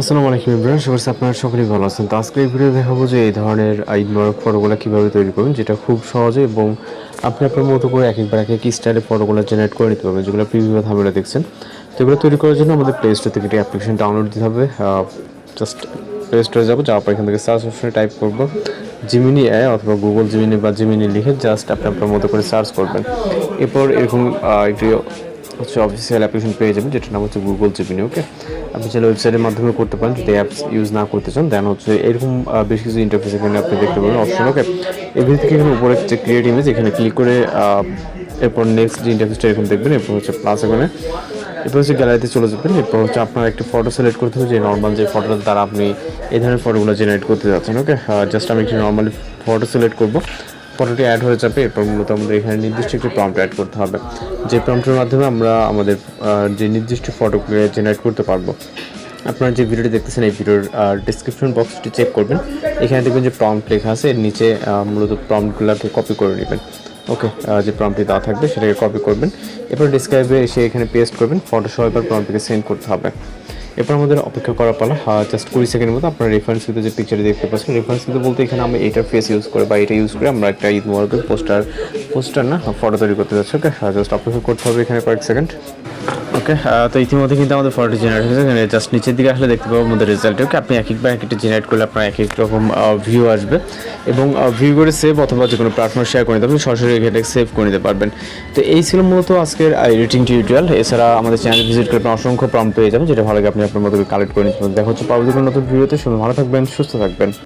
আসসালামু আলাইকুম এভরিওয়ান, আশা করছি আপনারা সকলেই ভালো আছেন। তো আজকে এই ভিডিও দেখাবো যে এই ধরনের ঈদ মোবারক ফটোগুলো কীভাবে তৈরি করবেন, যেটা খুব সহজে এবং আপনি আপনার মতো করে একবার এক এক স্টাইলে ফটোগুলো জেনারেট করে নিতে পারবেন, যেগুলো প্রিভিউ থাম্বনেলে দেখছেন। তো এগুলো তৈরি করার জন্য আমাদের প্লে স্টোর থেকে একটি অ্যাপ্লিকেশন ডাউনলোড দিতে হবে। জাস্ট প্লে স্টোরে যাবো, যাওয়ার পর এখান থেকে সার্চ অপশনে টাইপ করবো জিমিনি এআই অথবা গুগল জিমিনি বা জিমিনি লিখে জাস্ট আপনি আপনার মতো করে সার্চ করবেন। এরপর এরকম একটি অফিসিয়াল অ্যাপ্লিকেশন পেয়ে যাবেন, যেটার নাম হচ্ছে গুগল জিমিনি। ওকে, আপনি চাইলে ওয়েবসাইটের মাধ্যমে করতে পারেন যদি অ্যাপস ইউজ না করতে চান। দেন হচ্ছে এরকম বেশ কিছু ইন্টারফেস এখানে আপনি দেখতে পাবেন অপশন। ওকে, এগুলি থেকে এখানে উপরে যে ক্রিয়েট ইমেজ এখানে ক্লিক করে এরপর নেক্সট যে ইন্টারফেসটা এরকম দেখবেন। এরপর হচ্ছে প্লাস এখানে, এরপর হচ্ছে গ্যালারিতে চলে যাবেন। এরপর হচ্ছে আপনার একটি ফটো সিলেক্ট করতে হবে, যে নর্মাল যে ফটোটার দ্বারা আপনি এই ধরনের ফটোগুলো জেনারেট করতে যাচ্ছেন। ওকে, জাস্ট আমি একটি নর্মালি ফটো সিলেক্ট করবো, ফটোটি অ্যাড হয়ে যাবে। এরপর মূলত আমাদের এখানে নির্দিষ্ট একটি প্রম্পট অ্যাড করতে হবে, যে প্রম্পটের মাধ্যমে আমরা আমাদের যে নির্দিষ্ট ফটোগুলো জেনারেট করতে পারবো। আপনারা যে ভিডিওটি দেখতেছেন এই ভিডিওর ডিসক্রিপশন বক্সটি চেক করবেন, এখানে দেখবেন যে প্রম্পট লেখা আছে, এর নিচে মূলত প্রম্পটগুলোকে কপি করে নেবেন। ওকে, যে প্রম্পটটি দেওয়া থাকবে সেটাকে কপি করবেন, এরপর ডিসক্রাইবে এসে এখানে পেস্ট করবেন, ফটো সহ এবার প্রম্পটটিকে সেন্ড করতে হবে। এরপর আমাদের অপেক্ষা করা পালা জাস্ট 20 সেকেন্ডের মতো। আপনার রেফারেন্স ভিডিও যে পিকচারটি দেখতে পাচ্ছেন, রেফারেন্স ভিডিও বলতে এখানে আমরা এটার ফেস ইউজ করে বা এটা ইউজ করে আমরা একটা ঈদ মোবারকের পোস্টার না ফটো তৈরি করতে যাচ্ছি। ওকে, জাস্ট অপেক্ষা করতে হবে এখানে কয়েক সেকেন্ড। ওকে, তো ইতিমধ্যে কিন্তু আমাদের ফটোটি জেনারেট হয়েছে। এখানে জাস্ট নিচের দিকে আসলে দেখতে পাবো আমাদের রেজাল্ট। ওকে, আপনি এক একবার এক একটা জেনারেট করলে আপনার এক এক রকম ভিউ আসবে এবং ভিউ করে সেভ অথবা যে কোনো প্ল্যাটফর্মে শেয়ার করে নিতে পারবেন, সরাসরি এখানে সেভ করে নিতে পারবেন। তো এই ছিল মূলত আজকের এডিটিং টিউটোরিয়াল। এছাড়া আমাদের চ্যানেল ভিজিট করে আপনি অসংখ্য প্রম্পট পেয়ে যাবেন, যেটা ভালো লাগে আপনি আপনার মতো কালেক্ট করে নিতে পারবেন। দেখা হচ্ছে পরবর্তী কোনো নতুন ভিডিওতে। ভালো থাকবেন, সুস্থ থাকবেন।